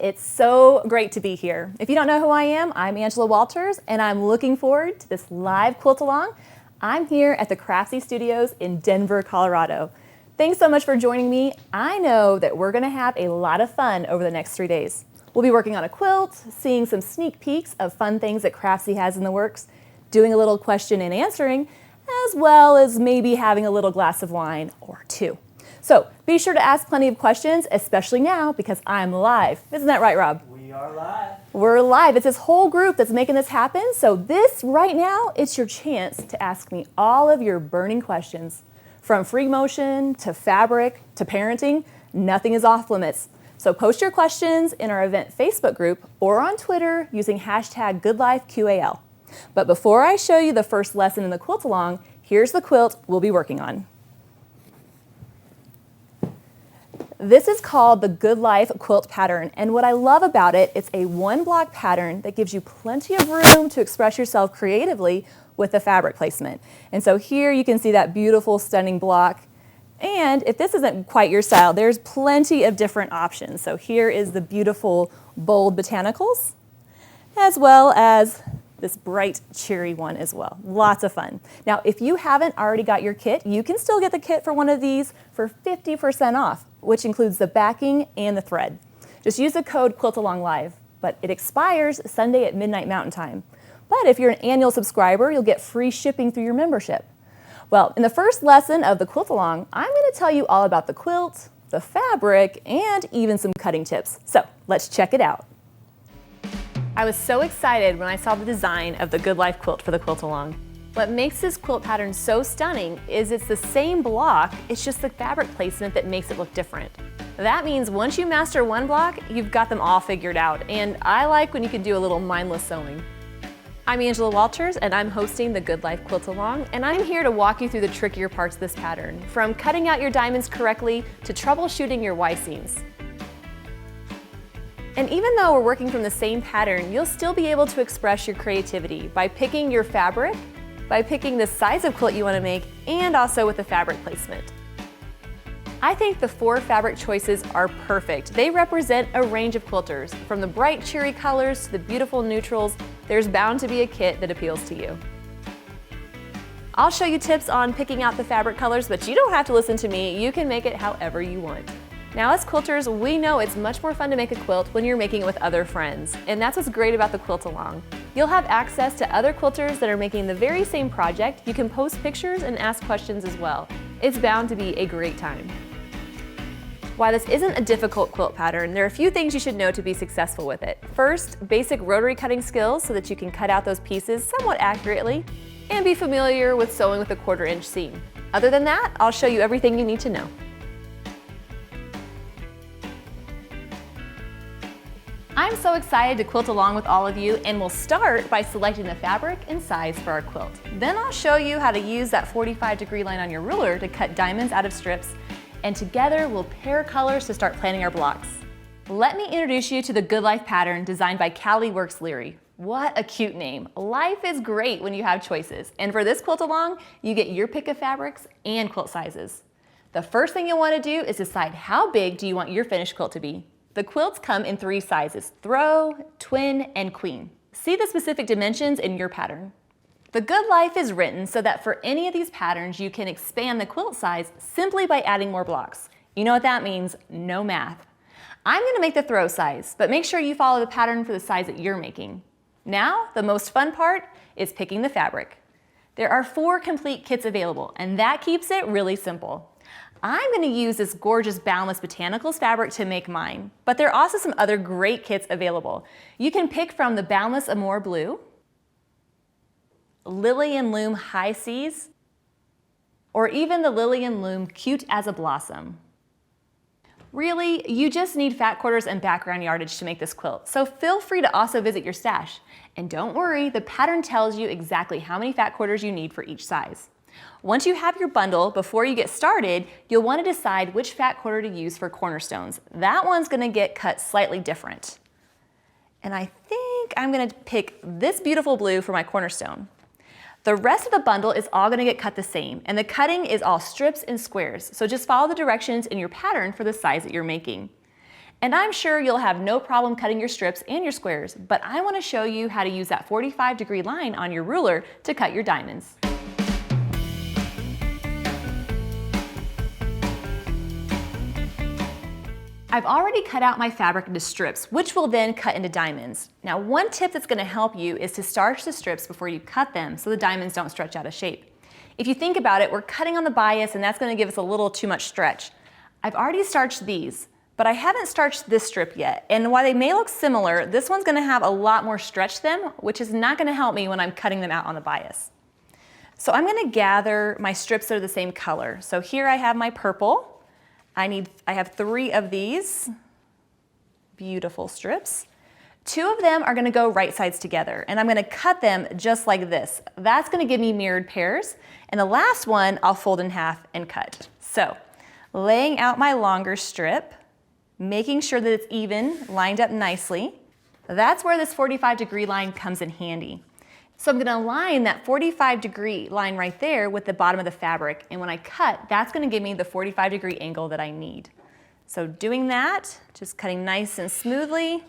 It's so great to be here. If you don't know who I am, I'm Angela Walters, and I'm looking forward to this live quilt-along. I'm here at the Craftsy Studios in Denver, Colorado. Thanks so much for joining me. I know that we're going to have a lot of fun over the next 3 days. We'll be working on a quilt, seeing some sneak peeks of fun things that Craftsy has in the works, doing a little question and answering, as well as maybe having a little glass of wine or two. So be sure to ask plenty of questions, especially now because I'm live. Isn't that right, Rob? We are live. We're live. It's this whole group that's making this happen. So this right now, it's your chance to ask me all of your burning questions. From free motion to fabric to parenting, nothing is off limits. So post your questions in our event Facebook group or on Twitter using hashtag GoodLifeQAL. But before I show you the first lesson in the quilt-along, here's the quilt we'll be working on. This is called the Good Life quilt pattern, and what I love about it, it's a one-block pattern that gives you plenty of room to express yourself creatively with the fabric placement. And so here you can see that beautiful, stunning block. And if this isn't quite your style, there's plenty of different options. So here is the beautiful, bold botanicals, as well as this bright cherry one as well. Lots of fun. Now, if you haven't already got your kit, you can still get the kit for one of these for 50% off, which includes the backing and the thread. Just use the code QuiltAlongLive, but it expires Sunday at midnight Mountain Time. But if you're an annual subscriber, you'll get free shipping through your membership. Well, in the first lesson of the quilt-along, I'm going to tell you all about the quilt, the fabric, and even some cutting tips. So let's check it out. I was so excited when I saw the design of the Good Life quilt for the quilt-along. What makes this quilt pattern so stunning is it's the same block, it's just the fabric placement that makes it look different. That means once you master one block, you've got them all figured out, and I like when you can do a little mindless sewing. I'm Angela Walters, and I'm hosting the Good Life Quilt-Along, and I'm here to walk you through the trickier parts of this pattern, from cutting out your diamonds correctly to troubleshooting your Y-seams. And even though we're working from the same pattern, you'll still be able to express your creativity by picking your fabric, by picking the size of quilt you want to make, and also with the fabric placement. I think the 4 fabric choices are perfect. They represent a range of quilters. From the bright cherry colors to the beautiful neutrals, there's bound to be a kit that appeals to you. I'll show you tips on picking out the fabric colors, but you don't have to listen to me. You can make it however you want. Now, as quilters, we know it's much more fun to make a quilt when you're making it with other friends, and that's what's great about the quilt-along. You'll have access to other quilters that are making the very same project. You can post pictures and ask questions as well. It's bound to be a great time. While this isn't a difficult quilt pattern, there are a few things you should know to be successful with it. First, basic rotary cutting skills so that you can cut out those pieces somewhat accurately, and be familiar with sewing with a 1/4 inch seam. Other than that, I'll show you everything you need to know. I'm so excited to quilt along with all of you, and we'll start by selecting the fabric and size for our quilt. Then I'll show you how to use that 45-degree line on your ruler to cut diamonds out of strips, and together we'll pair colors to start planning our blocks. Let me introduce you to the Good Life pattern designed by Callie Works Leary. What a cute name. Life is great when you have choices, and for this quilt along, you get your pick of fabrics and quilt sizes. The first thing you'll want to do is decide how big do you want your finished quilt to be. The quilts come in 3 sizes: throw, twin, and queen. See the specific dimensions in your pattern. The Good Life is written so that for any of these patterns, you can expand the quilt size simply by adding more blocks. You know what that means? No math. I'm going to make the throw size, but make sure you follow the pattern for the size that you're making. Now, the most fun part is picking the fabric. There are 4 complete kits available, and that keeps it really simple. I'm going to use this gorgeous Boundless Botanicals fabric to make mine, but there are also some other great kits available. You can pick from the Boundless Amore Blue, Lily and Loom High Seas, or even the Lily and Loom Cute as a Blossom. Really, you just need fat quarters and background yardage to make this quilt, so feel free to also visit your stash. And don't worry, the pattern tells you exactly how many fat quarters you need for each size. Once you have your bundle, before you get started, you'll want to decide which fat quarter to use for cornerstones. That one's going to get cut slightly different. And I think I'm going to pick this beautiful blue for my cornerstone. The rest of the bundle is all going to get cut the same, and the cutting is all strips and squares, so just follow the directions in your pattern for the size that you're making. And I'm sure you'll have no problem cutting your strips and your squares, but I want to show you how to use that 45-degree line on your ruler to cut your diamonds. I've already cut out my fabric into strips, which will then cut into diamonds. Now, one tip that's going to help you is to starch the strips before you cut them so the diamonds don't stretch out of shape. If you think about it, we're cutting on the bias and that's going to give us a little too much stretch. I've already starched these, but I haven't starched this strip yet. And while they may look similar, this one's going to have a lot more stretch to them, which is not going to help me when I'm cutting them out on the bias. So I'm going to gather my strips that are the same color. So here I have my purple. I have 3 of these beautiful strips. 2 of them are going to go right sides together, and I'm going to cut them just like this. That's going to give me mirrored pairs, and the last one I'll fold in half and cut. So, laying out my longer strip, making sure that it's even, lined up nicely. That's where this 45-degree line comes in handy. So I'm going to align that 45-degree line right there with the bottom of the fabric, and when I cut, that's going to give me the 45-degree angle that I need. So doing that, just cutting nice and smoothly.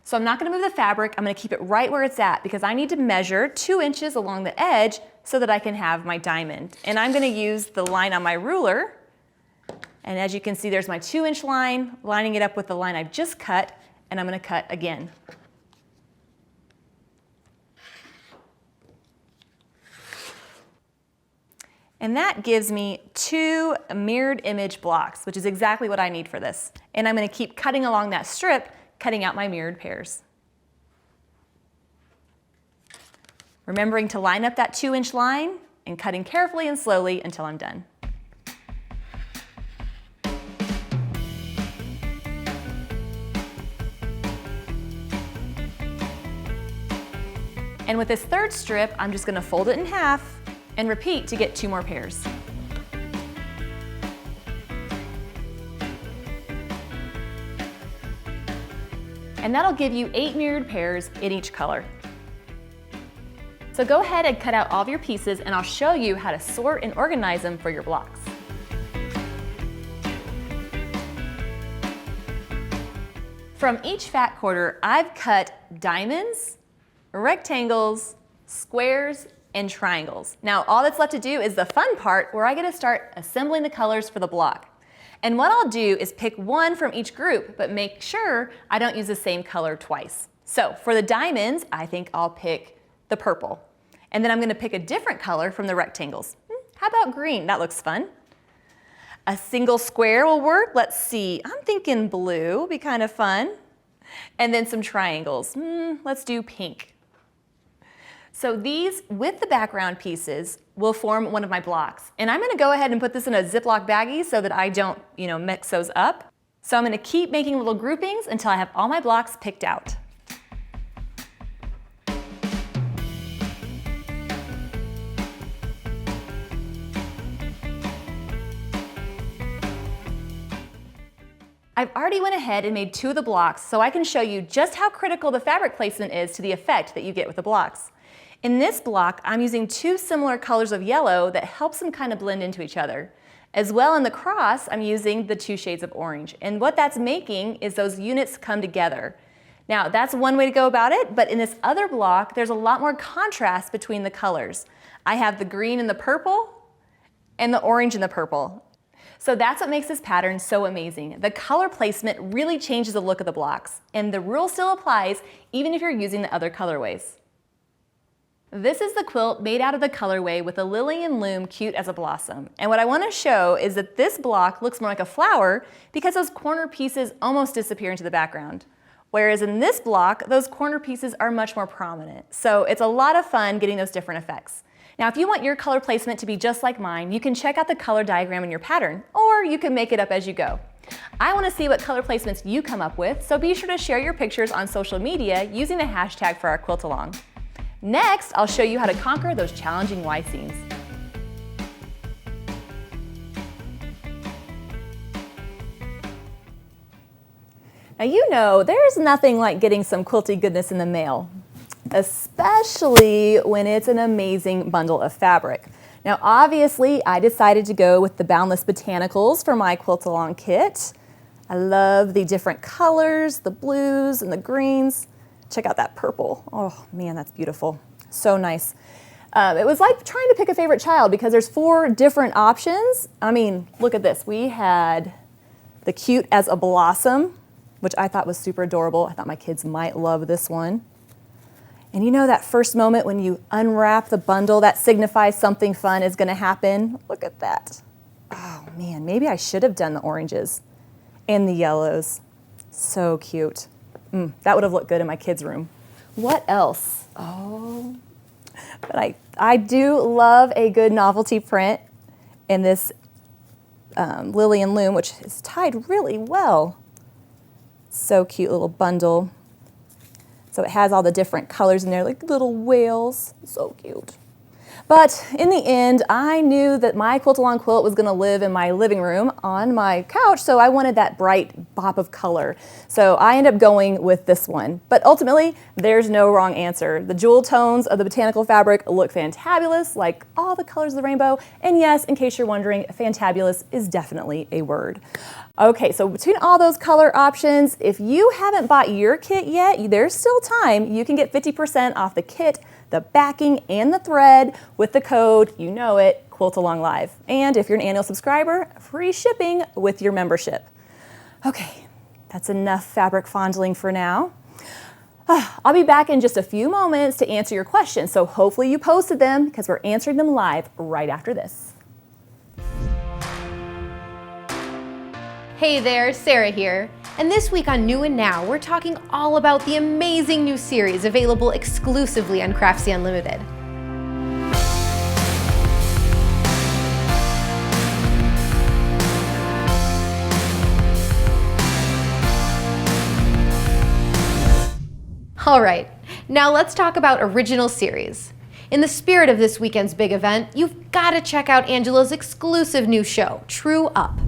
So I'm not going to move the fabric, I'm going to keep it right where it's at because I need to measure 2 inches along the edge so that I can have my diamond. And I'm going to use the line on my ruler, and as you can see, there's my 2-inch line, lining it up with the line I've just cut, and I'm going to cut again. And that gives me 2 mirrored image blocks, which is exactly what I need for this. And I'm going to keep cutting along that strip, cutting out my mirrored pairs. Remembering to line up that 2-inch line and cutting carefully and slowly until I'm done. And with this 3rd strip, I'm just going to fold it in half and repeat to get 2 more pairs. And that'll give you 8 mirrored pairs in each color. So go ahead and cut out all of your pieces and I'll show you how to sort and organize them for your blocks. From each fat quarter, I've cut diamonds, rectangles, squares, and triangles. Now all that's left to do is the fun part where I get to start assembling the colors for the block. And what I'll do is pick one from each group, but make sure I don't use the same color twice. So for the diamonds, I think I'll pick the purple. And then I'm going to pick a different color from the rectangles. How about green? That looks fun. A single square will work. Let's see, I'm thinking blue would be kind of fun. And then some triangles. Let's do pink. So these, with the background pieces, will form one of my blocks. And I'm going to go ahead and put this in a Ziploc baggie so that I don't, mix those up. So I'm going to keep making little groupings until I have all my blocks picked out. I've already went ahead and made 2 of the blocks so I can show you just how critical the fabric placement is to the effect that you get with the blocks. In this block, I'm using 2 similar colors of yellow that helps them kind of blend into each other. As well in the cross, I'm using the 2 shades of orange. And what that's making is those units come together. Now, that's one way to go about it, but in this other block, there's a lot more contrast between the colors. I have the green and the purple, and the orange and the purple. So that's what makes this pattern so amazing. The color placement really changes the look of the blocks, and the rule still applies even if you're using the other colorways. This is the quilt made out of the colorway with a lily and loom cute as a blossom. And what I want to show is that this block looks more like a flower because those corner pieces almost disappear into the background. Whereas in this block, those corner pieces are much more prominent. So it's a lot of fun getting those different effects. Now, if you want your color placement to be just like mine, you can check out the color diagram in your pattern, or you can make it up as you go. I want to see what color placements you come up with, so be sure to share your pictures on social media using the hashtag for our Quilt-Along. Next, I'll show you how to conquer those challenging Y seams. Now you know there's nothing like getting some quilty goodness in the mail, especially when it's an amazing bundle of fabric. Now obviously I decided to go with the Boundless Botanicals for my Quilt-Along kit. I love the different colors, the blues and the greens. Check out that purple. Oh man, that's beautiful. So nice. It was like trying to pick a favorite child because there's 4 different options. I mean, look at this. We had the cute as a blossom, which I thought was super adorable. I thought my kids might love this one. And you know that first moment when you unwrap the bundle, that signifies something fun is gonna happen? Look at that. Oh man, maybe I should have done the oranges and the yellows. So cute. That would have looked good in my kids' room. What else? Oh, but I do love a good novelty print in this Lily and Loom, which is tied really well. So cute little bundle. So it has all the different colors in there, like little whales. So cute. But in the end, I knew that my Quilt-Along quilt was gonna live in my living room on my couch, so I wanted that bright pop of color. So I ended up going with this one. But ultimately, there's no wrong answer. The jewel tones of the botanical fabric look fantabulous, like all the colors of the rainbow. And yes, in case you're wondering, fantabulous is definitely a word. Okay, so between all those color options, if you haven't bought your kit yet, there's still time. You can get 50% off the kit, the backing, and the thread with the code, you know it, Quilt-Along Live. And if you're an annual subscriber, free shipping with your membership. Okay, that's enough fabric fondling for now. I'll be back in just a few moments to answer your questions, so hopefully you posted them because we're answering them live right after this. Hey there, Sarah here. And this week on New and Now, we're talking all about the amazing new series available exclusively on Craftsy Unlimited. All right, now let's talk about original series. In the spirit of this weekend's big event, you've got to check out Angela's exclusive new show, True Up.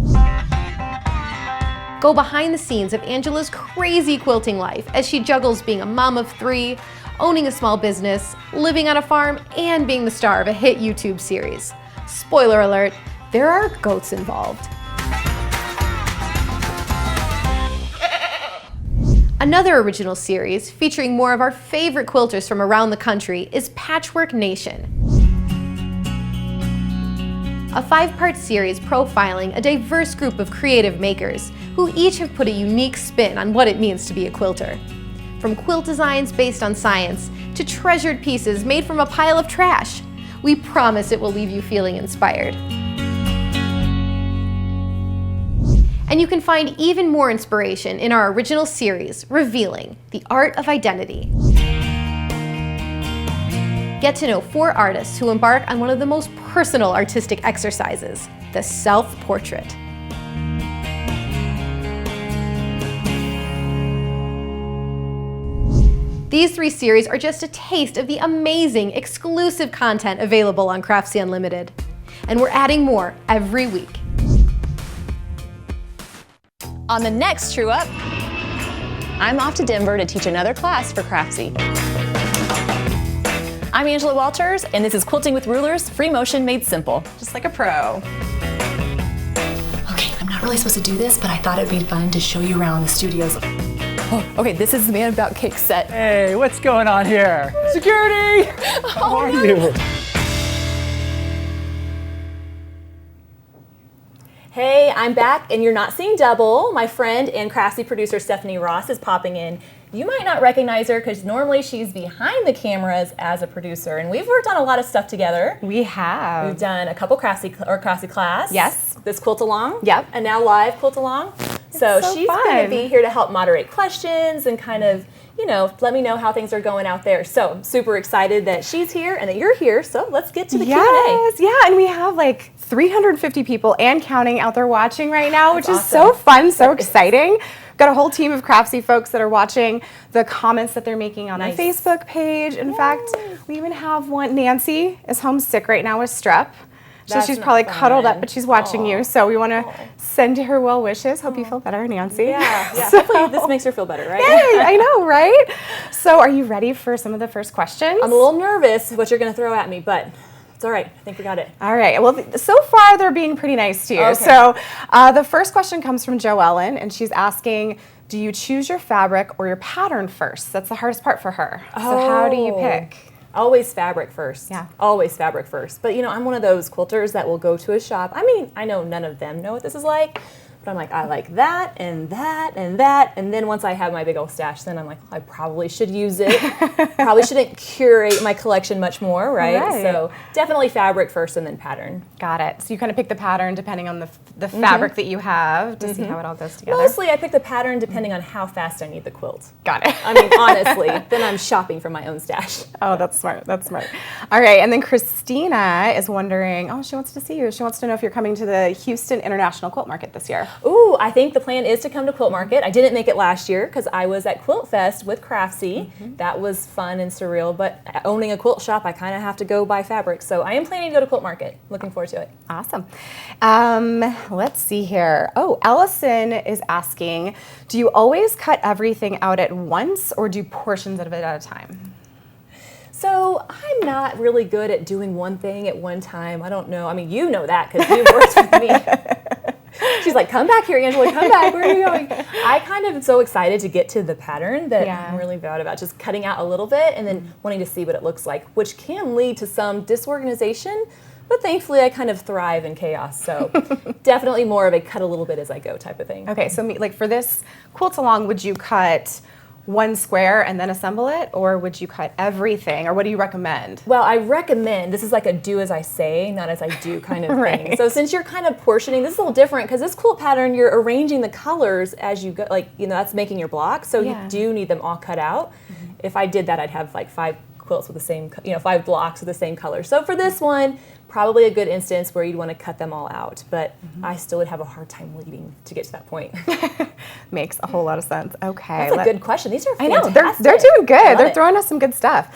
Go behind the scenes of Angela's crazy quilting life as she juggles being a mom of 3, owning a small business, living on a farm, and being the star of a hit YouTube series. Spoiler alert, there are goats involved. Another original series featuring more of our favorite quilters from around the country is Patchwork Nation. A 5-part series profiling a diverse group of creative makers who each have put a unique spin on what it means to be a quilter. From quilt designs based on science to treasured pieces made from a pile of trash, we promise it will leave you feeling inspired. And you can find even more inspiration in our original series, Revealing, the Art of Identity. Get to know 4 artists who embark on one of the most personal artistic exercises, the self-portrait. These 3 series are just a taste of the amazing exclusive content available on Craftsy Unlimited. And we're adding more every week. On the next True Up, I'm off to Denver to teach another class for Craftsy. I'm Angela Walters, and this is Quilting with Rulers, free motion made simple. Just like a pro. Okay, I'm not really supposed to do this, but I thought it'd be fun to show you around the studios. Oh, okay, this is the Man About Cake set. Hey, what's going on here? Security! How are you? Hey, I'm back, and you're not seeing double. My friend and Craftsy producer Stephanie Ross is popping in. You might not recognize her because normally she's behind the cameras as a producer, and we've worked on a lot of stuff together. We have. We've done a couple Craftsy class. Yes. This Quilt-Along. Yep. And now live Quilt-Along. So she's going to be here to help moderate questions and kind of, you know, let me know how things are going out there. So I'm super excited that she's here and that you're here. So let's get to the Q&A. Yes, yeah, and we have like 350 people and counting out there watching right now, which is awesome. so fun, so exciting. Got a whole team of Craftsy folks that are watching the comments that they're making on Nice. the Facebook page. In fact, we even have one. Nancy is homesick right now with strep. So That's she's not probably fun. cuddled up, but she's watching Aw. you. So we want to send her well wishes. Hope you feel better, Nancy. Yeah. So- Hopefully this makes her feel better, right? Yay, I know, right? So are you ready for some of the first questions? I'm a little nervous what you're going to throw at me, but It's all right. I think we got it. All right. Well, so far they're being pretty nice to you. Okay. So the first question comes from Joellen, and she's asking, do you choose your fabric or your pattern first? That's the hardest part for her. So how do you pick? Always fabric first. Yeah. Always fabric first. But I'm one of those quilters that will go to a shop. I mean, I know none of them know what this is like, but I'm like, I like that and that and that. And then once I have my big old stash, then I'm like, I probably should use it. Probably shouldn't curate my collection much more, right? So definitely fabric first and then pattern. Got it. So you kind of pick the pattern depending on the fabric that you have to see how it all goes together. Mostly I pick the pattern depending on how fast I need the quilt. Got it. I mean, honestly, then I'm shopping for my own stash. Oh, that's smart. That's smart. All right. And then Christina is wondering, she wants to see you. She wants to know if you're coming to the Houston International Quilt Market this year. Ooh, I think the plan is to come to Quilt Market. I didn't make it last year because I was at Quilt Fest with Craftsy. That was fun and surreal, but owning a quilt shop, I kind of have to go buy fabric. So I am planning to go to Quilt Market. Looking forward to it. Awesome. Let's see here. Oh, Allison is asking, do you always cut everything out at once or do portions of it at a time? So I'm not really good at doing one thing at one time. I don't know. I mean, you know that because you've worked with me. She's like, come back here, Angela, come back. Where are you going? I kind of am so excited to get to the pattern that I'm really bad about just cutting out a little bit and then wanting to see what it looks like, which can lead to some disorganization. But thankfully, I kind of thrive in chaos. So definitely more of a cut a little bit as I go type of thing. Okay, so like for this Quilt-Along, would you cut one square and then assemble it, or would you cut everything, or what do you recommend? Well, I recommend, this is like a do as I say, not as I do kind of thing. So since you're kind of portioning, this is a little different because this quilt pattern, you're arranging the colors as you go, like, that's making your block. So you do need them all cut out. If I did that, I'd have like 5 quilts with the same, 5 blocks with the same color. So for this one, probably a good instance where you'd want to cut them all out, but I still would have a hard time leading to get to that point. Makes a whole lot of sense. Okay. That's a good question. These are I know, fantastic. they're doing good. They're it. throwing us some good stuff.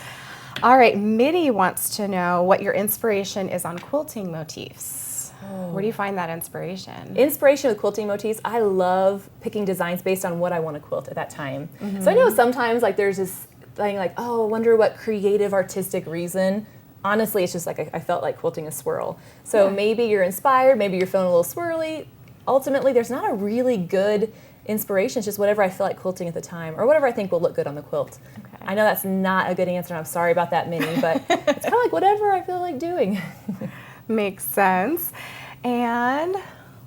All right, Mitty wants to know what your inspiration is on quilting motifs. Where do you find that inspiration? Inspiration with quilting motifs, I love picking designs based on what I want to quilt at that time. So I know sometimes like there's this thing like, I wonder what creative artistic reason. Honestly, it's just like I felt like quilting a swirl. So maybe you're inspired, maybe you're feeling a little swirly. Ultimately, there's not a really good inspiration. It's just whatever I feel like quilting at the time or whatever I think will look good on the quilt. Okay. I know that's not a good answer, and I'm sorry about that, Minnie, but it's kind of like whatever I feel like doing. Makes sense. And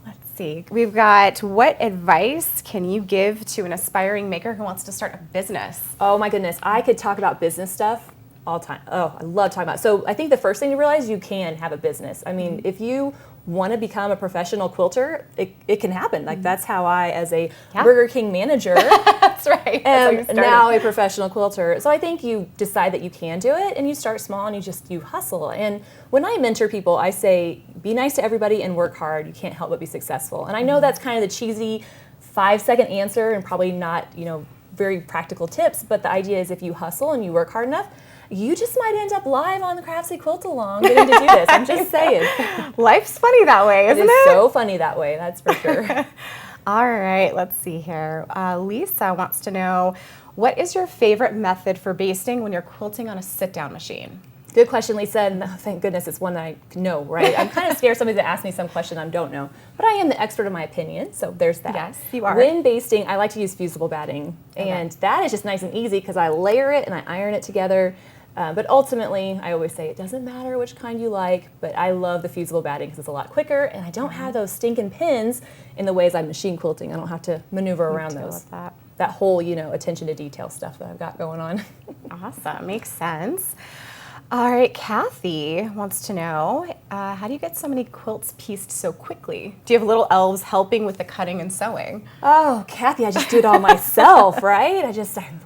let's see, we've got, what advice can you give to an aspiring maker who wants to start a business? Oh my goodness, I could talk about business stuff all time. Oh, I love talking about it. So I think the first thing to realize, you can have a business. I mean, if you want to become a professional quilter, it can happen. Like that's how I, as a Burger King manager, That's right. am now a professional quilter. So I think you decide that you can do it and you start small and you hustle. And when I mentor people, I say, be nice to everybody and work hard. You can't help but be successful. And I know that's kind of the cheesy 5-second answer and probably not, very practical tips, but the idea is if you hustle and you work hard enough, you just might end up live on the Craftsy Quilt-Along getting to do this. I'm just saying. Life's funny that way, isn't it? It is so funny that way, that's for sure. All right, let's see here. Lisa wants to know, what is your favorite method for basting when you're quilting on a sit-down machine? Good question, Lisa, and thank goodness it's one that I know, right? I'm kind of scared somebody to ask me some question I don't know, but I am the expert of my opinion, so there's that. Yes, you are. When basting, I like to use fusible batting, and that is just nice and easy because I layer it and I iron it together. But ultimately, I always say it doesn't matter which kind you like, but I love the fusible batting because it's a lot quicker, and I don't have those stinking pins in the ways I'm machine quilting. I don't have to maneuver around those. That whole, attention to detail stuff that I've got going on. Awesome, makes sense. All right, Kathy wants to know, how do you get so many quilts pieced so quickly? Do you have little elves helping with the cutting and sewing? Oh, Kathy, I just do it all myself, right?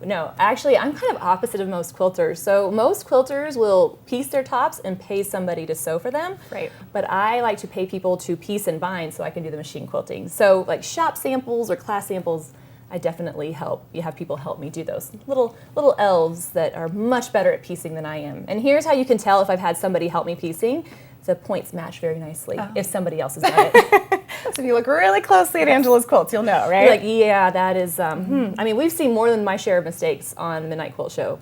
No, actually, I'm kind of opposite of most quilters. So most quilters will piece their tops and pay somebody to sew for them. Right. But I like to pay people to piece and bind so I can do the machine quilting. So like shop samples or class samples, I definitely have people help me do those little elves that are much better at piecing than I am. And here's how you can tell if I've had somebody help me piecing. The points match very nicely if somebody else has done it. So if you look really closely at Angela's quilts, you'll know, right? You're like, yeah, that is, I mean, we've seen more than my share of mistakes on the Midnight Quilt Show.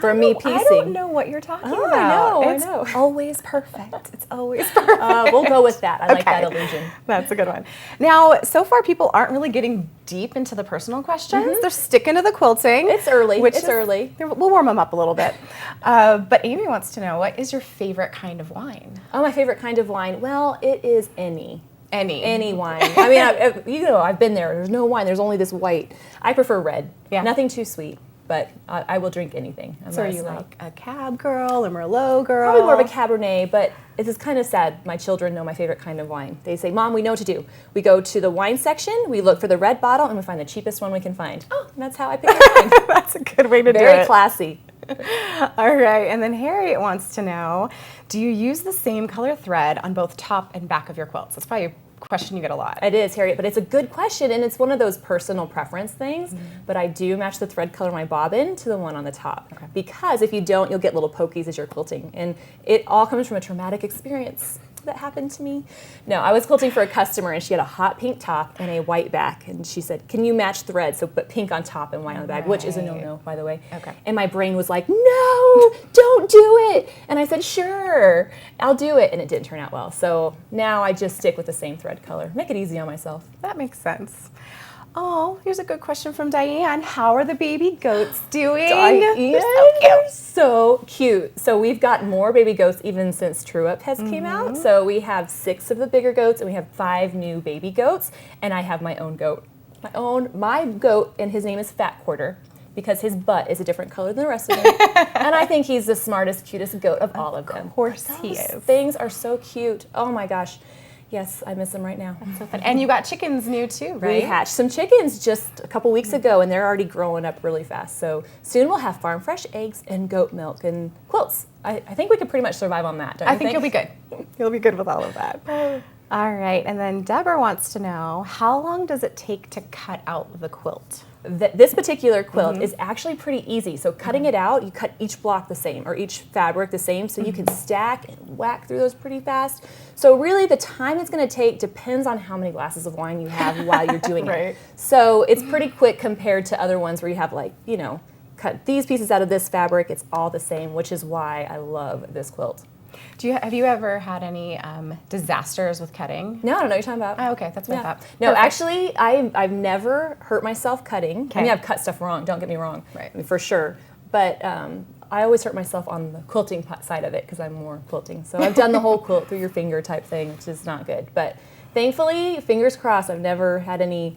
from me piecing. I don't know what you're talking about. I It's know. always perfect. It's always perfect. We'll go with that. I like that illusion. That's a good one. Now, so far, people aren't really getting deep into the personal questions. They're sticking to the quilting. It's early. It's early. We'll warm them up a little bit. But Amy wants to know, what is your favorite kind of wine? Oh, my favorite kind of wine. Well, it is any wine. I mean, I've been there. There's no wine. There's only this white. I prefer red. Yeah. Nothing too sweet, but I will drink anything. So are you like a Cab girl, a Merlot girl? Probably more of a Cabernet, but it is kind of sad. My children know my favorite kind of wine. They say, Mom, we know what to do. We go to the wine section, we look for the red bottle, and we find the cheapest one we can find. Oh, and that's how I pick wine. That's a good way to do it. Very classy. All right, and then Harriet wants to know, do you use the same color thread on both top and back of your quilts? That's probably a question you get a lot. It is, Harriet, but it's a good question, and it's one of those personal preference things, but I do match the thread color of my bobbin to the one on the top. Okay. Because if you don't, you'll get little pokies as you're quilting, and it all comes from a traumatic experience that happened to me. No, I was quilting for a customer, and she had a hot pink top and a white back, and she said, can you match thread, so put pink on top and white on the back, which is a no-no, by the way. Okay. And my brain was like, no, don't do it. And I said, sure, I'll do it. And it didn't turn out well. So now I just stick with the same thread color. Make it easy on myself. That makes sense. Oh, here's a good question from Diane. How are the baby goats doing? Diane, They're so cute. So cute. So we've got more baby goats even since True Up has came out. So we have 6 of the bigger goats, and we have 5 new baby goats, and I have my own goat. My goat, and his name is Fat Quarter, because his butt is a different color than the rest of them. And I think he's the smartest, cutest goat of all of them. Of course he Those is. things are so cute. Oh my gosh. Yes, I miss them right now. So fun. And you got chickens new too, right? We hatched some chickens just a couple weeks ago, and they're already growing up really fast. So soon we'll have farm fresh eggs and goat milk and quilts. I think we could pretty much survive on that, don't you I think you'll be good. You'll be good with all of that. All right, and then Deborah wants to know, how long does it take to cut out the quilt? This particular quilt is actually pretty easy. So cutting it out, you cut each block the same, or each fabric the same, so you can stack and whack through those pretty fast. So really the time it's going to take depends on how many glasses of wine you have while you're doing Right. it. So it's pretty quick compared to other ones where you have like, cut these pieces out of this fabric, it's all the same, which is why I love this quilt. Have you ever had any disasters with cutting? No, I don't know what you're talking about. Oh, okay, that's what I thought. No, Perfect. actually, I've never hurt myself cutting. I mean, Okay. I've cut stuff wrong, don't get me wrong. Right. I mean, for sure. But I always hurt myself on the quilting side of it because I'm more quilting. So I've done the whole quilt through your finger type thing, which is not good. But thankfully, fingers crossed, I've never had any,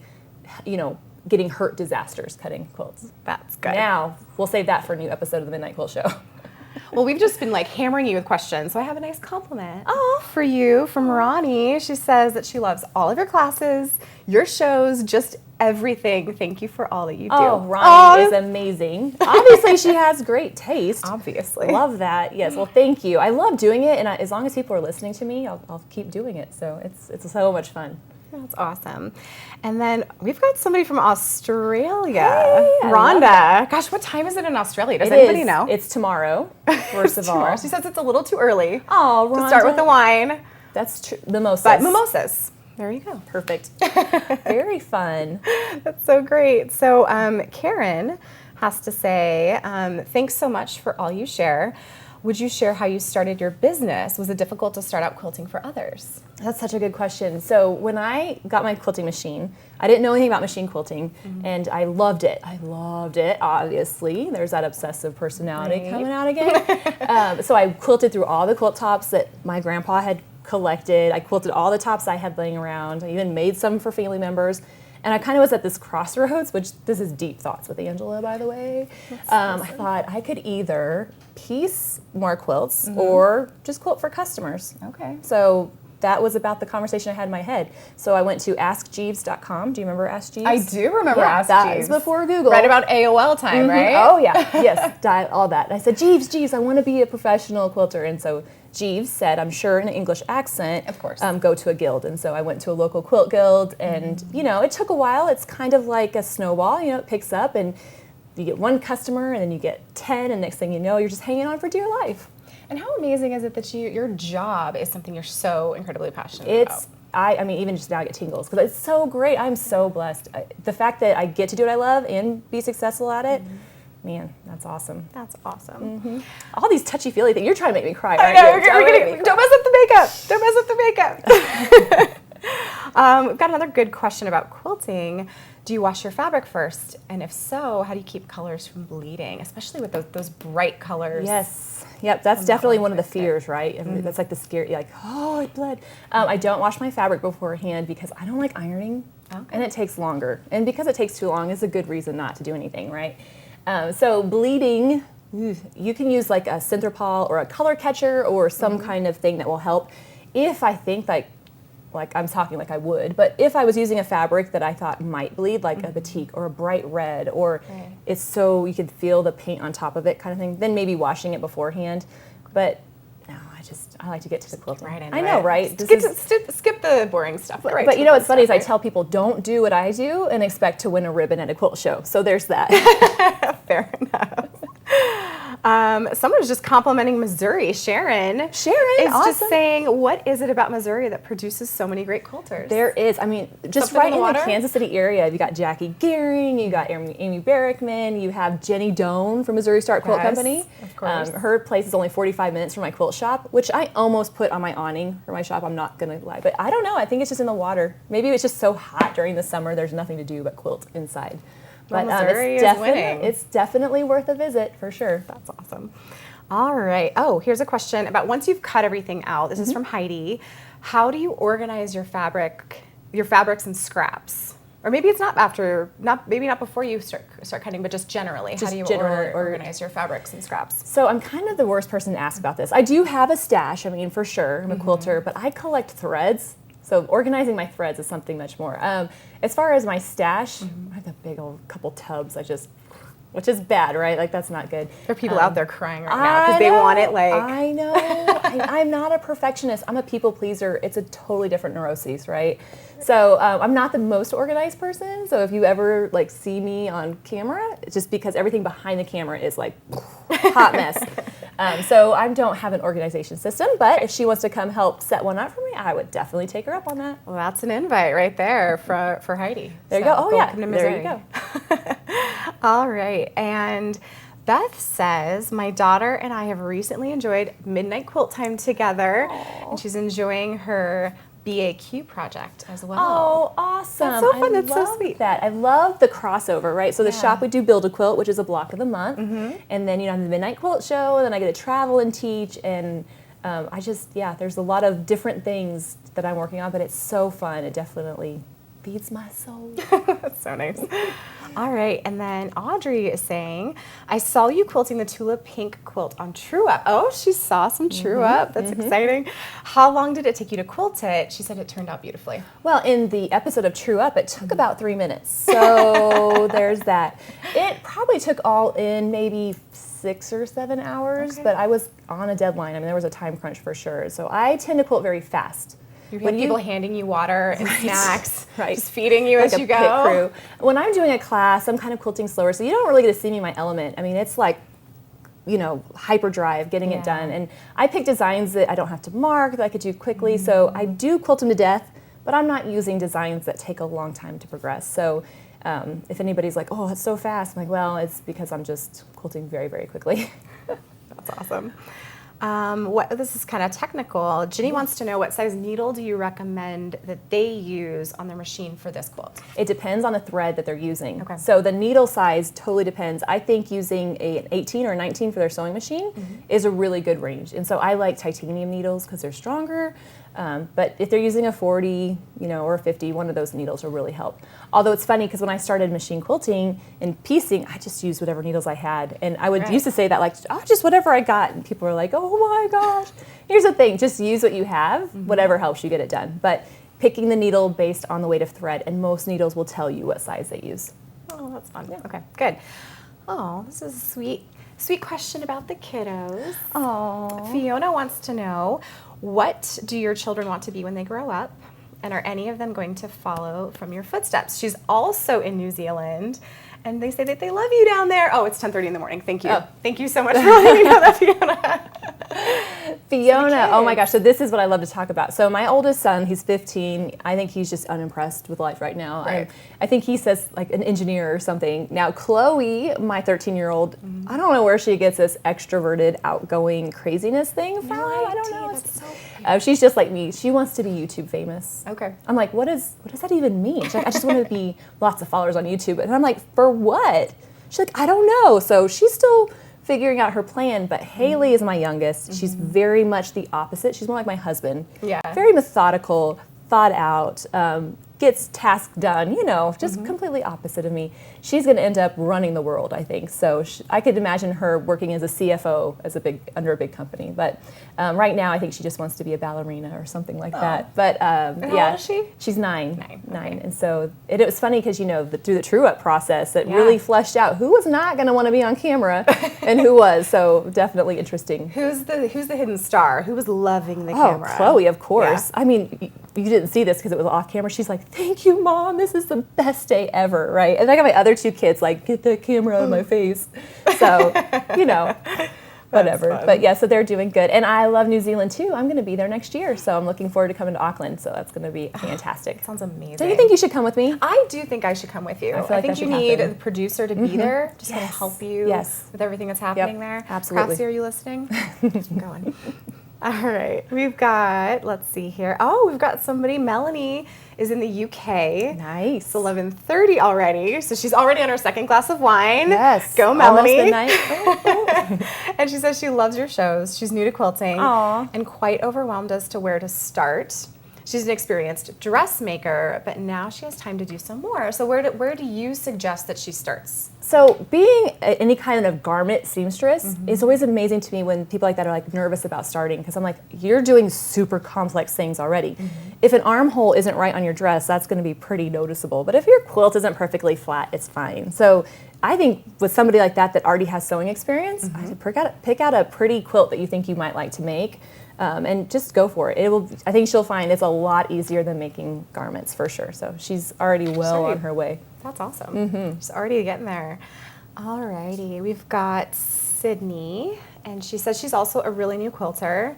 getting hurt disasters cutting quilts. That's good. Now, we'll save that for a new episode of the Midnight Quilt Show. Well, we've just been hammering you with questions, so I have a nice compliment for you from Ronnie. She says that she loves all of your classes, your shows, just everything. Thank you for all that you do. Oh, Ronnie is amazing. Obviously, she has great taste. Obviously. Love that. Yes. Well, thank you. I love doing it, and as long as people are listening to me, I'll keep doing it. So it's so much fun. That's awesome. And then we've got somebody from Australia, Hey, I love Rhonda. Gosh, what time is it in Australia? Does It anybody is. know? It's tomorrow, first of all. Tomorrow. She says it's a little too early Oh, Rhonda. to start with the wine, That's true. Mimosas. but mimosas. There you go. Perfect. Very fun. That's so great. So Karen has to say, thanks so much for all you share. Would you share how you started your business? Was it difficult to start out quilting for others? That's such a good question. So when I got my quilting machine, I didn't know anything about machine quilting, and I loved it. I loved it, obviously. There's that obsessive personality coming out again. So I quilted through all the quilt tops that my grandpa had collected. I quilted all the tops I had laying around. I even made some for family members. And I kind of was at this crossroads, which this is deep thoughts with Angela, by the way. I thought I could either piece more quilts or just quilt for customers. Okay. So that was about the conversation I had in my head. So I went to AskJeeves.com. Do you remember Ask Jeeves? I do remember Ask that Jeeves. was before Google. Right about AOL time, right? Oh, yeah. Yes, all that. And I said, Jeeves, I want to be a professional quilter. And so Jeeves said, I'm sure in an English accent, Of course. go to a guild. And so I went to a local quilt guild, and it took a while. It's kind of like a snowball. It picks up, and you get one customer, and then you get 10, and next thing you know, you're just hanging on for dear life. And how amazing is it that your job is something you're so incredibly passionate about? I mean, even just now I get tingles because it's so great. I'm so blessed. The fact that I get to do what I love and be successful at it Man, that's awesome. That's awesome. All these touchy-feely things. You're trying to make me cry, I aren't know, you? don't mess up the makeup. Don't mess up the makeup. We've got another good question about quilting. Do you wash your fabric first? And if so, how do you keep colors from bleeding, especially with those bright colors? Yes. Yep, that's definitely one of the fears, right? That's like the scary, like, oh, it bled. I don't wash my fabric beforehand because I don't like ironing, and it takes longer. And because it takes too long is a good reason not to do anything, right? So bleeding, you can use like a Synthropol or a color catcher or some kind of thing that will help. If I think like I'm talking like I would, but if I was using a fabric that I thought might bleed, like a batik or a bright red, or it's so you could feel the paint on top of it kind of thing, then maybe washing it beforehand. But no, I like to get to the quilting. Right I know, right? Skip the boring stuff. But you know what's funny is I tell people don't do what I do and expect to win a ribbon at a quilt show. So there's that. Fair enough. Someone was just complimenting Missouri. Sharon is just saying, what is it about Missouri that produces so many great quilters? There is. I mean, just Something right in the water? Kansas City area, you got Jackie Gehring, you got Amy Barrickman, you have Jenny Doan from Missouri Start Quilt Company. Of course. Her place is only 45 minutes from my quilt shop, which I almost put on my awning for my shop. I'm not going to lie. But I don't know. I think it's just in the water. Maybe it's just so hot during the summer, there's nothing to do but quilt inside. Well, But Missouri is winning. it's definitely worth a visit for sure. That's awesome. All right. Oh, here's a question about once you've cut everything out. This is from Heidi. How do you organize your fabrics and scraps? Or maybe it's maybe not before you start cutting, but just generally. How do you organize your fabrics and scraps? So I'm kind of the worst person to ask about this. I do have a stash, I mean, for sure. I'm a quilter, but I collect threads. So organizing my threads is something much more. As far as my stash, I have a big old couple tubs. Which is bad, right? Like that's not good. There are people out there crying right now because they want it like. I know. I'm not a perfectionist. I'm a people pleaser. It's a totally different neuroses, right? So I'm not the most organized person. So if you ever like see me on camera, it's just because everything behind the camera is like hot mess. So I don't have an organization system, but if she wants to come help set one up for me, I would definitely take her up on that. Well, that's an invite right there for Heidi. There you go. Oh yeah, come to there Missouri. you go. All right, and Beth says, my daughter and I have recently enjoyed midnight quilt time together, and she's enjoying her BAQ project as well. Oh, awesome. That's so fun. That's so love sweet. That. I love the crossover, right? So the shop we do Build a Quilt, which is a block of the month. And then, the Midnight Quilt Show, and then I get to travel and teach. And there's a lot of different things that I'm working on, but it's so fun. It definitely feeds my soul. That's so nice. All right, and then Audrey is saying, I saw you quilting the Tulip Pink quilt on True Up. Oh, she saw some True Up. That's exciting. How long did it take you to quilt it? She said it turned out beautifully. Well, in the episode of True Up, it took about 3 minutes. So there's that. It probably took all in maybe 6 or 7 hours, but I was on a deadline. I mean, there was a time crunch for sure. So I tend to quilt very fast. You have people handing you water and snacks, right. just feeding you like as you a go. Pit crew. When I'm doing a class, I'm kind of quilting slower, so you don't really get to see me in my element. I mean, it's like, hyperdrive, getting it done. And I pick designs that I don't have to mark, that I could do quickly. So I do quilt them to death, but I'm not using designs that take a long time to progress. So if anybody's like, oh, it's so fast, I'm like, well, it's because I'm just quilting very, very quickly. That's awesome. This is kind of technical. Ginny wants to know, what size needle do you recommend that they use on their machine for this quilt? It depends on the thread that they're using. Okay. So the needle size totally depends. I think using an 18 or 19 for their sewing machine is a really good range. And so I like titanium needles because they're stronger. But if they're using a 40, or a 50, one of those needles will really help. Although it's funny because when I started machine quilting and piecing, I just used whatever needles I had. And I would used to say that like, oh, just whatever I got. And people were like, oh my gosh. Here's the thing, just use what you have, whatever helps you get it done. But picking the needle based on the weight of thread, and most needles will tell you what size they use. Oh, that's fun. Yeah. Okay, good. Oh, this is a sweet question about the kiddos. Oh. Fiona wants to know, what do your children want to be when they grow up? And are any of them going to follow from your footsteps? She's also in New Zealand, And they say that they love you down there. Oh, it's 10:30 in the morning. Thank you. Oh. Thank you so much for letting me know that, Fiona. Fiona, oh my gosh, so this is what I love to talk about. So my oldest son, he's 15. I think he's just unimpressed with life right now. Right. I think he says like an engineer or something. Now Chloe, my 13-year-old, I don't know where she gets this extroverted, outgoing craziness thing from. I don't know. That's so She's just like me. She wants to be YouTube famous. Okay. I'm like, what does that even mean? She's like, I just want to be lots of followers on YouTube. And I'm like, for what? She's like, I don't know. So she's still figuring out her plan, but Haley is my youngest. She's very much the opposite. She's more like my husband. Yeah. Very methodical, thought out, gets tasks done, just completely opposite of me. She's going to end up running the world, I think. So I could imagine her working as a CFO under a big company. But right now, I think she just wants to be a ballerina or something like that. But And how old is she? She's 9. 9. 9. Okay. And so it was funny because, through the True Up process, it really fleshed out who was not going to want to be on camera and who was. So definitely interesting. Who's the hidden star? Who was loving the Oh, camera? Chloe, of course. Yeah. I mean, you didn't see this because it was off camera. She's like, thank you, Mom. This is the best day ever, right? And I got my other 2 kids like, get the camera out of my face. So, whatever. fun. But yeah, so they're doing good. And I love New Zealand too. I'm going to be there next year. So I'm looking forward to coming to Auckland. So that's going to be fantastic. Sounds amazing. Don't you think you should come with me? I do think I should come with you. I feel like think that you should need happen. a producer to be there, just kind of Yes. help you Yes. with everything that's happening there. absolutely. Craftsy, are you listening? Keep going. All right, we've got, let's see here. Oh, we've got somebody, Melanie is in the UK. Nice. It's 11:30 already, so she's already on her second glass of wine. Yes. Go, Almost Melanie. midnight. And she says she loves your shows. She's new to quilting Aw. and quite overwhelmed as to where to start. She's an experienced dressmaker, but now she has time to do some more. So where do you suggest that she starts? So being any kind of garment seamstress is always amazing to me when people like that are like nervous about starting, because I'm like, you're doing super complex things already. If an armhole isn't right on your dress, that's going to be pretty noticeable. But if your quilt isn't perfectly flat, it's fine. So I think with somebody like that already has sewing experience, I would pick out a pretty quilt that you think you might like to make. And just go for it. I think she'll find it's a lot easier than making garments for sure. So she's already on her way. That's awesome. She's already getting there. All righty, we've got Sydney, and she says she's also a really new quilter.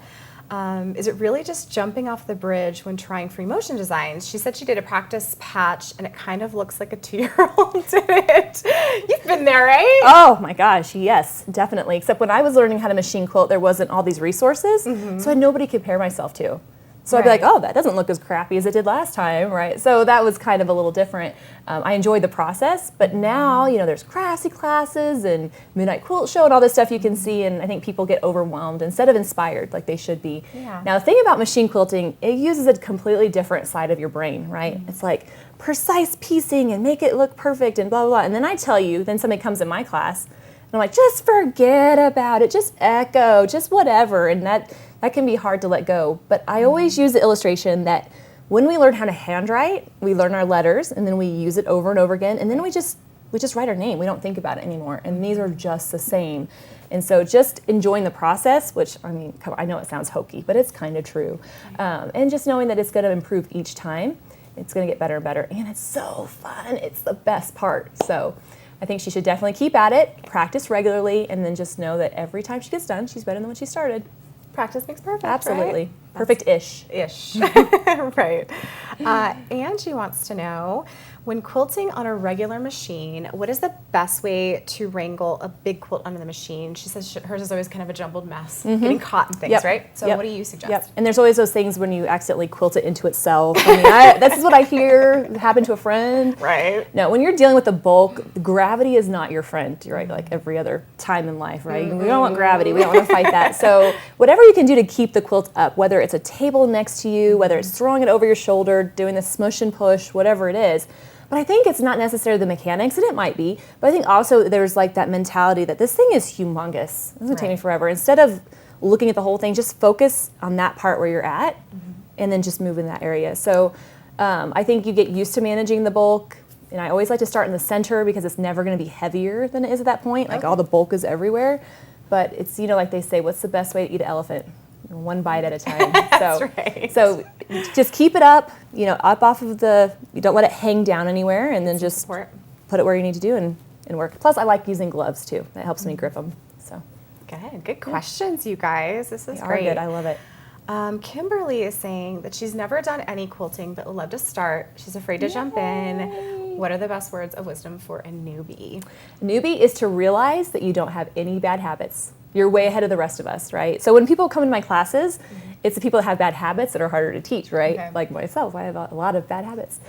Is it really just jumping off the bridge when trying free motion designs? She said she did a practice patch, and it kind of looks like a 2-year-old did it. You've been there, right? Oh my gosh, yes, definitely. Except when I was learning how to machine quilt, there wasn't all these resources, so I had nobody to compare myself to. So I'd be like, oh, that doesn't look as crappy as it did last time, right? So that was kind of a little different. I enjoyed the process, but now, there's Craftsy classes and Midnight Quilt Show and all this stuff you can see, and I think people get overwhelmed instead of inspired like they should be. Yeah. Now, the thing about machine quilting, it uses a completely different side of your brain, right? It's like precise piecing and make it look perfect and blah, blah, blah. And then I tell you, then somebody comes in my class, and I'm like, just forget about it, just echo, just whatever, and that can be hard to let go. But I always use the illustration that when we learn how to handwrite, we learn our letters, and then we use it over and over again, and then we just write our name. We don't think about it anymore, and these are just the same. And so just enjoying the process, which, I know it sounds hokey, but it's kind of true, and just knowing that it's going to improve each time. It's going to get better and better, and it's so fun. It's the best part. So I think she should definitely keep at it, practice regularly, and then just know that every time she gets done, she's better than when she started. Practice makes perfect, Absolutely. right? Perfect-ish. Ish. Right. Angie wants to know, when quilting on a regular machine, what is the best way to wrangle a big quilt under the machine? She says hers is always kind of a jumbled mess, getting caught in things, Yep. right? So Yep. what do you suggest? Yep. And there's always those things when you accidentally quilt it into itself. This is what I hear happened to a friend. Right. No, when you're dealing with the bulk, gravity is not your friend, right? Like every other time in life, right? We don't want gravity. We don't want to fight that. So whatever you can do to keep the quilt up, whether it's a table next to you, whether it's throwing it over your shoulder, doing the smush and push, whatever it is. But I think it's not necessarily the mechanics, and it might be, but I think also there's like that mentality that this thing is humongous. It's going to take me forever. Instead of looking at the whole thing, just focus on that part where you're at, and then just move in that area. So I think you get used to managing the bulk, and I always like to start in the center because it's never going to be heavier than it is at that point. Like all the bulk is everywhere. But it's, like they say, what's the best way to eat an elephant? One bite at a time. That's right. So just keep it up, up off of you don't let it hang down anywhere, and then just Support. put it where you need to do and and work. Plus, I like using gloves too. That helps me grip them. So Good questions, you guys. This is they are great. good. I love it. Kimberly is saying that she's never done any quilting, but would love to start. She's afraid to jump in. What are the best words of wisdom for a newbie? Newbie is to realize that you don't have any bad habits. You're way ahead of the rest of us, right? So when people come into my classes, it's the people that have bad habits that are harder to teach, right? Okay. Like myself, I have a lot of bad habits.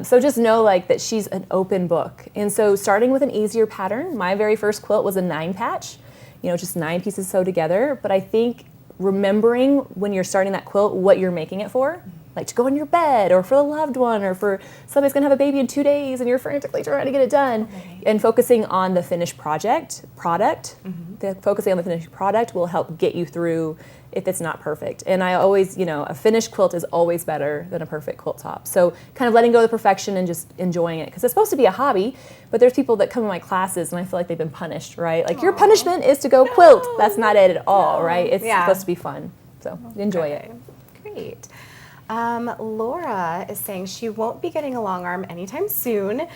So just know like that she's an open book. And so starting with an easier pattern, my very first quilt was a 9 patch, just 9 pieces sewed together. But I think remembering when you're starting that quilt what you're making it for, like to go in your bed or for a loved one or for somebody's gonna have a baby in 2 days and you're frantically trying to get it done, and focusing on the finished product, focusing on the finished product will help get you through if it's not perfect. And I always, a finished quilt is always better than a perfect quilt top. So kind of letting go of the perfection and just enjoying it, because it's supposed to be a hobby, but there's people that come in my classes and I feel like they've been punished, right? Like your punishment is to go quilt. That's not it at all, right? It's supposed to be fun. So enjoy it. Great. Laura is saying she won't be getting a long arm anytime soon,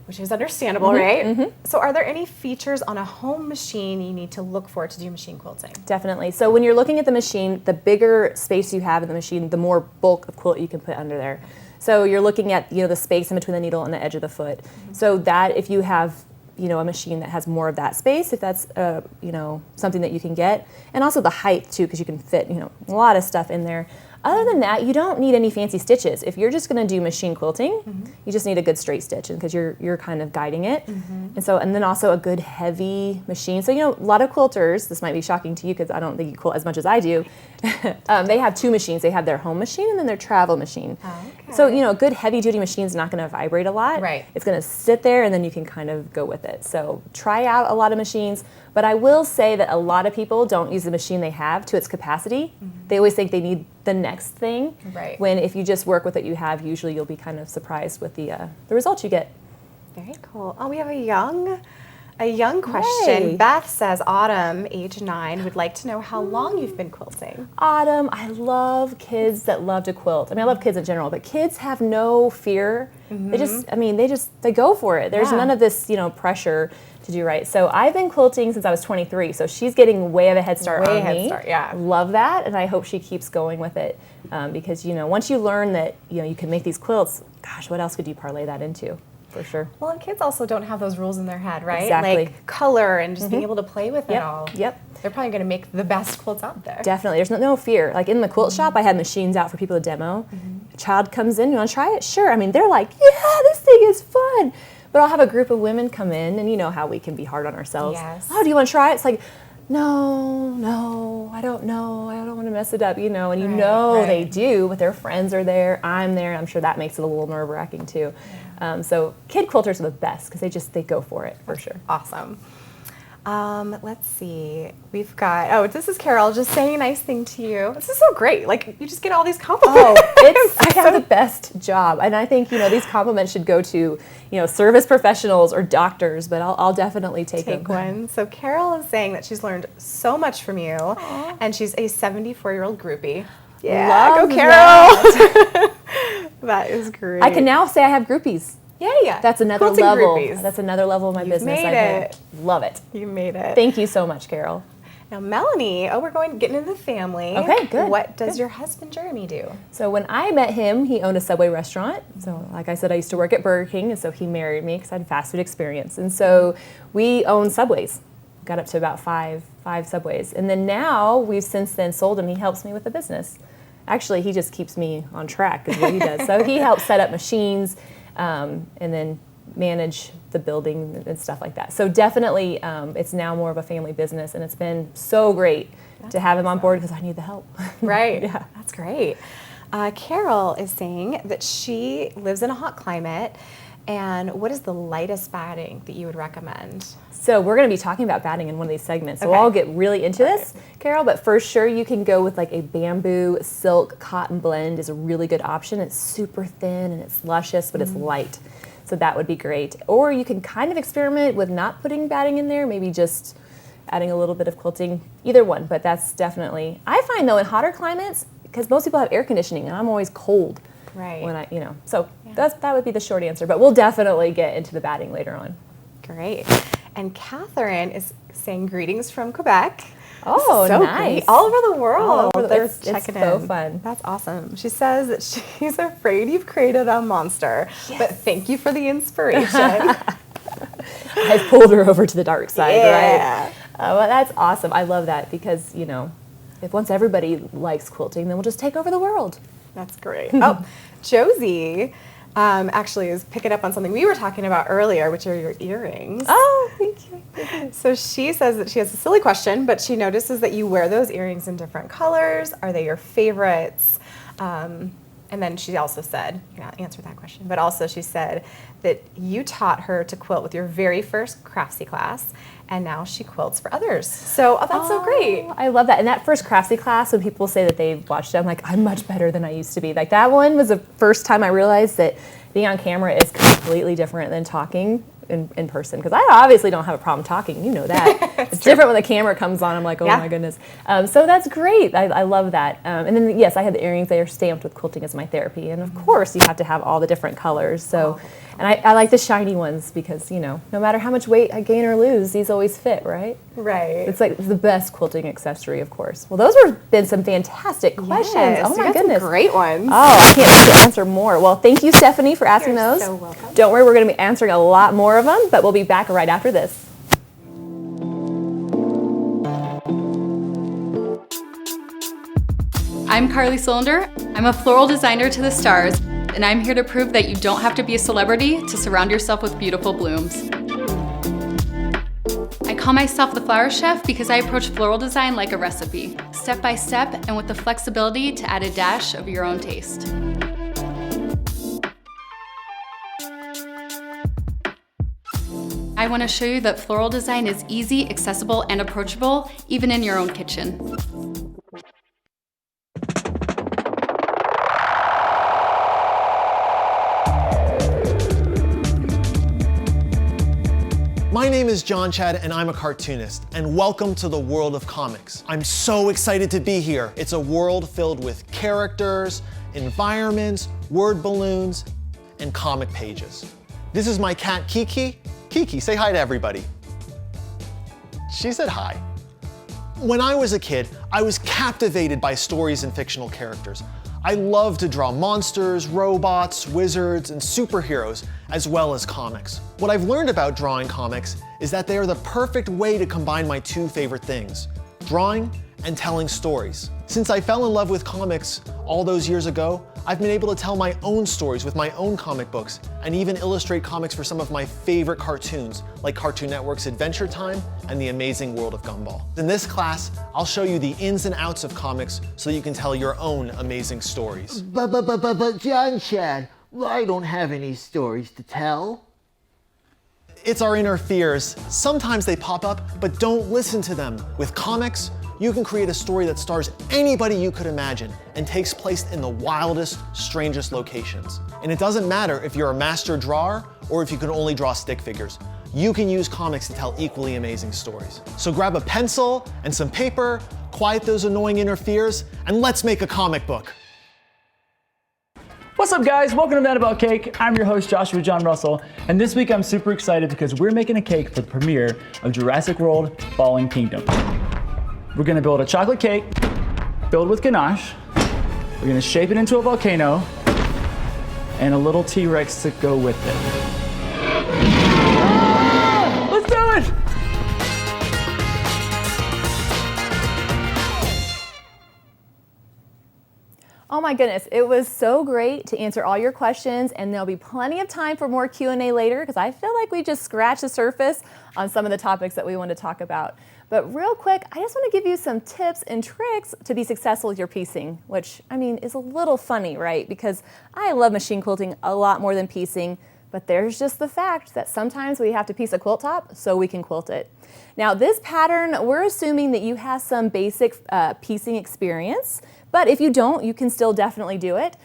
which is understandable, right? So are there any features on a home machine you need to look for to do machine quilting? Definitely. So when you're looking at the machine, the bigger space you have in the machine, the more bulk of quilt you can put under there. So you're looking at the space in between the needle and the edge of the foot. So that if you have a machine that has more of that space, if that's something that you can get, and also the height too, because you can fit a lot of stuff in there. Other than that, you don't need any fancy stitches. If you're just going to do machine quilting, you just need a good straight stitch because you're kind of guiding it. And then also a good heavy machine. So a lot of quilters, this might be shocking to you because I don't think you quilt as much as I do. They have 2 machines. They have their home machine and then their travel machine. Okay. So a good heavy duty machine is not going to vibrate a lot. Right. It's going to sit there and then you can kind of go with it. So try out a lot of machines. But I will say that a lot of people don't use the machine they have to its capacity. They always think they need the next thing. Right. When if you just work with what you have, usually you'll be kind of surprised with the results you get. Very cool. Oh, we have a young question. Yay. Beth says, Autumn, age 9, would like to know how long you've been quilting. Autumn, I love kids that love to quilt. I mean, I love kids in general, but kids have no fear. They they go for it. There's none of this, pressure to do right. So I've been quilting since I was 23, so she's getting way of a head start on me. Love that, and I hope she keeps going with it because, once you learn that, you can make these quilts, gosh, what else could you parlay that into? For sure. Well, and kids also don't have those rules in their head, right? Exactly. Like color and just being able to play with it all. Yep. They're probably going to make the best quilts out there. Definitely. There's no fear. Like in the quilt shop, I had machines out for people to demo. A child comes in, you want to try it? Sure. I mean, they're like, yeah, this thing is fun. But I'll have a group of women come in, and you know how we can be hard on ourselves. Yes. Oh, do you want to try it? It's like, no, I don't know. I don't want to mess it up, and they do, but their friends are there. I'm there. I'm sure that makes it a little nerve-wracking too. So kid quilters are the best because they go for it for sure. Awesome. Let's see. We've got, this is Carol just saying a nice thing to you. This is so great. Like, you just get all these compliments. I have the best job. And I think, these compliments should go to, service professionals or doctors, but I'll definitely take them. one. So Carol is saying that she's learned so much from you, and she's a 74-year-old groupie. Yeah, Love go Carol. That is great. I can now say I have groupies. Yeah. That's another Quilting level. groupies. That's another level of my business. made I it. love it. You made it. Thank you so much, Carol. Now, Melanie, we're getting into the family. Okay, good. What does your husband, Jeremy, do? So when I met him, he owned a Subway restaurant. So like I said, I used to work at Burger King, and so he married me because I had fast food experience. And so we own Subways. Got up to about five Subways. And then now we've since then sold him. He helps me with the business. Actually, he just keeps me on track is what he does. So he helps set up machines and then manage the building and stuff like that. So definitely it's now more of a family business, and it's been so great to have him on board because I need the help. Right. Yeah. That's great. Carol is saying that she lives in a hot climate, and what is the lightest batting that you would recommend? So we're going to be talking about batting in one of these segments. So Okay. I'll get really into this, Carol, but for sure you can go with like a bamboo silk cotton blend is a really good option. It's super thin and it's luscious, but it's light. So that would be great. Or you can kind of experiment with not putting batting in there, maybe just adding a little bit of quilting, either one, but that's definitely, I find though in hotter climates, because most people have air conditioning and I'm always cold. Right. When that would be the short answer, but we'll definitely get into the batting later on. Great. And Catherine is saying greetings from Quebec. Oh, so nice. Great. All over the world. All over the They're earth. checking It's so in. fun. That's awesome. She says that she's afraid you've created a monster, but thank you for the inspiration. I've pulled her over to the dark side, Yeah. right? Well, that's awesome. I love that because, you know, if once everybody likes quilting, then we'll just take over the world. That's great. Oh, Josie actually is picking up on something we were talking about earlier, which are your earrings. Oh, thank you. So she says that she has a silly question, but she notices that you wear those earrings in different colors. Are they your favorites? And then she also said, you're not answer that question, but also she said that you taught her to quilt with your very first Craftsy class, and now she quilts for others. So that's so great. I love that. And that first Craftsy class, when people say that they watched it, I'm like, I'm much better than I used to be. Like that one was the first time I realized that being on camera is completely different than talking in person, because I obviously don't have a problem talking, you know that. It's different when the camera comes on. I'm like, oh my goodness. So that's great. I love that. And then yes, I had the earrings. They are stamped with quilting as my therapy, and of course you have to have all the different colors. So, and I like the shiny ones because, you know, no matter how much weight I gain or lose, these always fit, right? Right. It's like the best quilting accessory, of course. Well, those have been some fantastic questions. Yes, Oh you my got some goodness. great ones. Oh, I can't wait to answer more. Well, thank you, Stephanie, for asking You're those. so welcome. Don't worry, we're going to be answering a lot more of them, but we'll be back right after this. I'm Carly Cylinder. I'm a floral designer to the stars, and I'm here to prove that you don't have to be a celebrity to surround yourself with beautiful blooms. I call myself the flower chef because I approach floral design like a recipe, step by step and with the flexibility to add a dash of your own taste. I want to show you that floral design is easy, accessible, and approachable, even in your own kitchen. My name is John Chad and I'm a cartoonist, and welcome to the world of comics. I'm so excited to be here. It's a world filled with characters, environments, word balloons, and comic pages. This is my cat Kiki. Kiki, say hi to everybody. She said hi. When I was a kid, I was captivated by stories and fictional characters. I love to draw monsters, robots, wizards, and superheroes, as well as comics. What I've learned about drawing comics is that they are the perfect way to combine my two favorite things, drawing and telling stories. Since I fell in love with comics all those years ago, I've been able to tell my own stories with my own comic books and even illustrate comics for some of my favorite cartoons, like Cartoon Network's Adventure Time and The Amazing World of Gumball. In this class, I'll show you the ins and outs of comics so that you can tell your own amazing stories. But John Chad, I don't have any stories to tell. It's our inner fears. Sometimes they pop up, but don't listen to them. With comics, you can create a story that stars anybody you could imagine and takes place in the wildest, strangest locations. And it doesn't matter if you're a master drawer or if you can only draw stick figures. You can use comics to tell equally amazing stories. So grab a pencil and some paper, quiet those annoying inner fears, and let's make a comic book. What's up guys, welcome to Mad About Cake. I'm your host Joshua John Russell, and this week I'm super excited because we're making a cake for the premiere of Jurassic World Fallen Kingdom. We're gonna build a chocolate cake, filled with ganache. We're gonna shape it into a volcano, and a little T-Rex to go with it. Ah! Let's do it! Oh my goodness, it was so great to answer all your questions, and there'll be plenty of time for more Q&A later because I feel like we just scratched the surface on some of the topics that we want to talk about. But real quick, I just want to give you some tips and tricks to be successful with your piecing, which, I mean, is a little funny, right? Because I love machine quilting a lot more than piecing, but there's just the fact that sometimes we have to piece a quilt top so we can quilt it. Now, this pattern, we're assuming that you have some basic piecing experience, but if you don't, you can still definitely do it.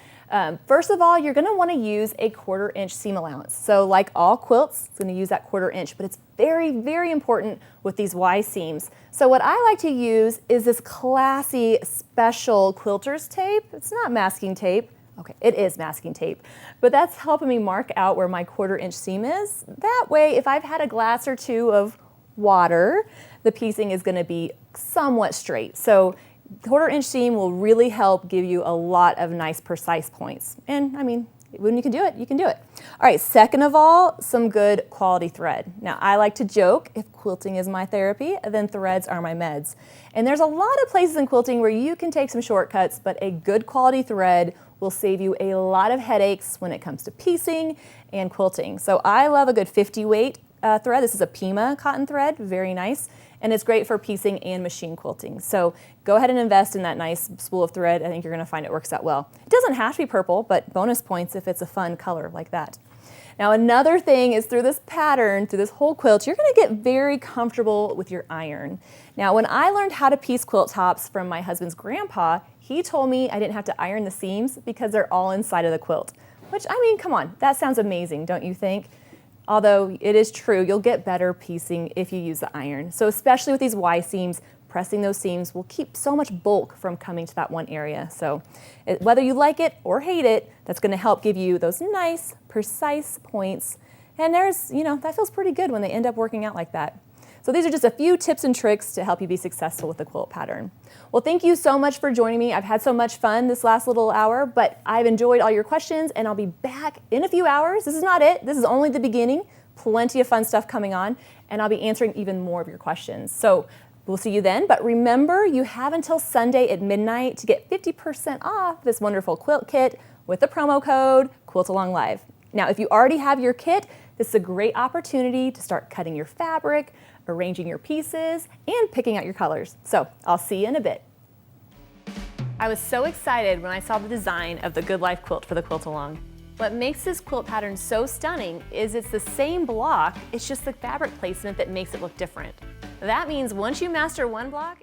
First of all, you're gonna wanna use a 1/4 inch seam allowance. So like all quilts, it's gonna use that 1/4 inch, but it's very, very important with these Y seams. So what I like to use is this classy special quilter's tape. It's not masking tape. Okay, it is masking tape, but that's helping me mark out where my 1/4-inch seam is. That way, if I've had a glass or two of water, the piecing is gonna be somewhat straight. So 1/4-inch seam will really help give you a lot of nice precise points. And I mean, when you can do it, you can do it. All right, second of all, some good quality thread. Now, I like to joke, if quilting is my therapy, then threads are my meds. And there's a lot of places in quilting where you can take some shortcuts, but a good quality thread will save you a lot of headaches when it comes to piecing and quilting. So I love a good 50 weight thread. This is a Pima cotton thread, very nice. And it's great for piecing and machine quilting. So go ahead and invest in that nice spool of thread. I think you're gonna find it works out well. It doesn't have to be purple, but bonus points if it's a fun color like that. Now another thing is through this pattern, through this whole quilt, you're gonna get very comfortable with your iron. Now when I learned how to piece quilt tops from my husband's grandpa, he told me I didn't have to iron the seams because they're all inside of the quilt. Which, I mean, come on, that sounds amazing, don't you think? Although it is true, you'll get better piecing if you use the iron. So especially with these Y seams, pressing those seams will keep so much bulk from coming to that one area. So whether you like it or hate it, that's gonna help give you those nice, precise points. And there's, you know, that feels pretty good when they end up working out like that. So these are just a few tips and tricks to help you be successful with the quilt pattern. Well, thank you so much for joining me. I've had so much fun this last little hour, but I've enjoyed all your questions and I'll be back in a few hours. This is not it. This is only the beginning. Plenty of fun stuff coming on, and I'll be answering even more of your questions. So we'll see you then, but remember, you have until Sunday at midnight to get 50% off this wonderful quilt kit with the promo code Quilt-Along Live. Now, if you already have your kit, this is a great opportunity to start cutting your fabric, arranging your pieces, and picking out your colors. So I'll see you in a bit. I was so excited when I saw the design of the Good Life quilt for the Quilt-Along. What makes this quilt pattern so stunning is it's the same block, it's just the fabric placement that makes it look different. That means once you master one block,